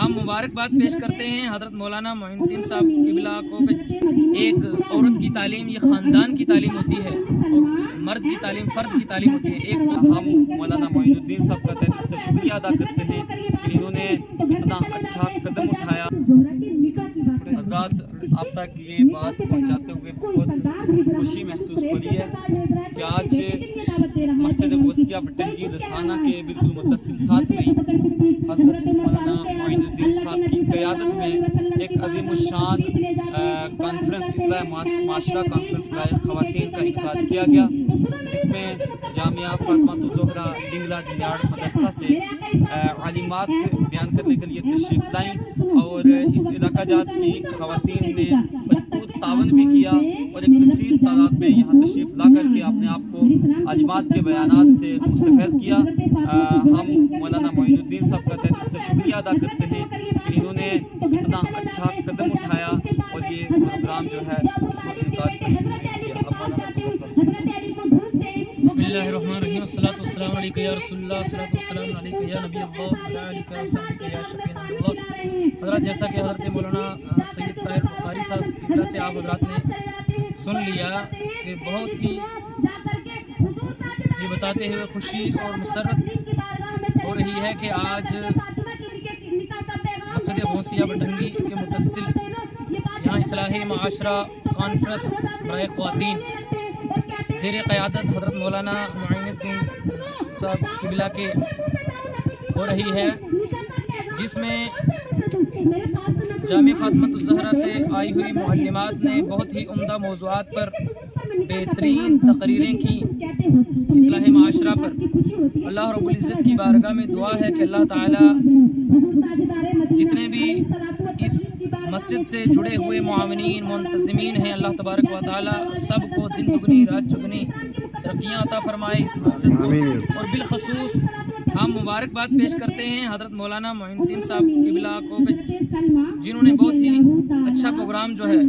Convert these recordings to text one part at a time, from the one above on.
ہم مبارکباد پیش کرتے ہیں حضرت مولانا معین الدین صاحب قبلہ کو کہ ایک عورت کی تعلیم یہ خاندان کی تعلیم ہوتی ہے اور مرد کی تعلیم فرد کی تعلیم ہوتی ہے۔ ہم مولانا معین الدین صاحب کا تہہ دل سے شکریہ ادا کرتے ہیں کہ انہوں نے اتنا اچھا قدم اٹھایا۔ حضرات آپ تک یہ بات پہنچاتے ہوئے بہت خوشی محسوس ہو رہی ہے کہ آج مسجد غوثیہ بٹنگی لسانہ کے بالکل متصل ساتھ میں حضرت مولانا معین الدین صاحب کی قیادت میں ایک عظیم الشان کانفرنس اصلاح معاشرہ کانفرنس برائے خواتین کا انعقاد کیا گیا، جس میں جامعہ فاطمہ الزہرا ڈنگلا جنیاڑ مدرسہ سے عالمات بیان کرنے کے لیے تشریف لائیں اور اس علاقہ جات کی خواتین نے بھرپور تعاون بھی کیا اور ایک کثیر تعداد میں یہاں تشریف لا کر کے اپنے آپ کو عالمات کے بیانات سے مستفیض کیا۔ ہم مولانا معین الدین صاحب کا تہہ دل سے شکریہ ادا کرتے ہیں کہ انہوں نے اتنا اچھا قدم اٹھایا اور یہ پروگرام جو ہے اس کو انعقاد کیا۔ بسم اللہ الرحمن الرحیم، الصلاۃ والسلام علیکہ یا رسول اللہ، الصلاۃ والسلام علیکہ یا نبی اللہ وعلی آلہ وصحبہ یا شفیع اللہ۔ حضرات جیسا کہ حضرت مولانا سید طاہر بخاری صاحب قبلہ سے آپ حضرات نے سن لیا کہ بہت ہی یہ بتاتے ہوئے خوشی اور مسرت ہو رہی ہے کہ آج مسجد غوثیہ بٹنگی کے متصل یہاں اصلاح معاشرہ کانفرنس برائے خواتین زیر قیادت حضرت مولانا معین الدین صاحب قبلہ کے ہو رہی ہے، جس میں جامعہ فاطمہ الزہرا سے آئی ہوئی معلمات نے بہت ہی عمدہ موضوعات پر بہترین تقریریں کی اصلاح معاشرہ پر۔ اللہ رب العزت کی بارگاہ میں دعا ہے کہ اللہ تعالی جتنے بھی اس مسجد سے جڑے ہوئے معاونین منتظمین ہیں، اللہ تبارک و تعالی سب کو دن دگنی رات چگنی ترقیاں عطا فرمائے اس مسجد کو۔ اور بالخصوص ہم مبارکباد پیش کرتے ہیں حضرت مولانا معین الدین صاحب قبلہ کو جنہوں نے بہت ہی اچھا پروگرام جو ہے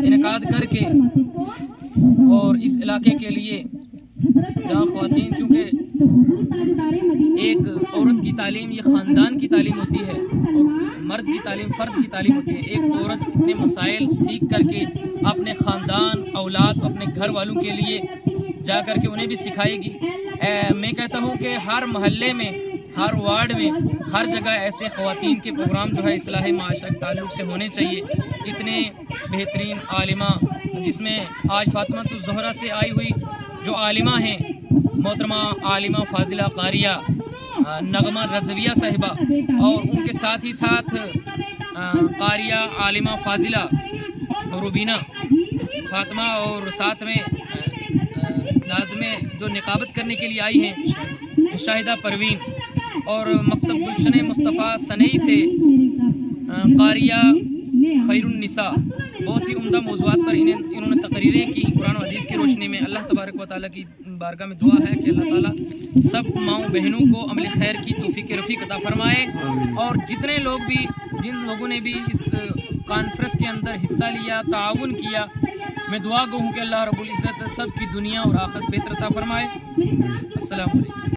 انعقاد کر کے اور اس علاقے کے لیے جہاں خواتین، کیونکہ ایک عورت کی تعلیم یہ خاندان کی تعلیم ہوتی ہے اور مرد کی تعلیم فرد کی تعلیم ہوتی ہے۔ ایک عورت اتنے مسائل سیکھ کر کے اپنے خاندان اولاد اپنے گھر والوں کے لیے جا کر کے انہیں بھی سکھائے گی۔ میں کہتا ہوں کہ ہر محلے میں، ہر وارڈ میں، ہر جگہ ایسے خواتین کے پروگرام جو ہے اصلاح معاشرہ کے تعلق سے ہونے چاہیے۔ اتنے بہترین عالمہ، جس میں آج فاطمہ الزہرا سے آئی ہوئی جو عالمہ ہیں، محترمہ عالمہ فاضلہ قاریہ نغمہ رضویہ صاحبہ، اور ان کے ساتھ ہی ساتھ قاریہ عالمہ فاضلہ روبینہ فاطمہ، اور ساتھ میں ناظمیں جو نقابت کرنے کے لیے آئی ہیں شاہدہ پروین، اور مکتب گلشن مصطفیٰ سنئی سے قاریہ خیر النساء۔ بہت ہی عمدہ موضوعات پر انہوں نے تقریریں کی قرآن و حدیث کی روشنی میں۔ اللہ تبارک و تعالیٰ کی بارگاہ میں دعا ہے کہ اللہ تعالیٰ سب ماؤں بہنوں کو عمل خیر کی توفیق رفیق عطا فرمائے، اور جتنے لوگ بھی، جن لوگوں نے بھی اس کانفرنس کے اندر حصہ لیا، تعاون کیا، میں دعا گو ہوں کہ اللہ رب العزت سب کی دنیا اور آخرت بہتر عطا فرمائے۔ السلام علیکم۔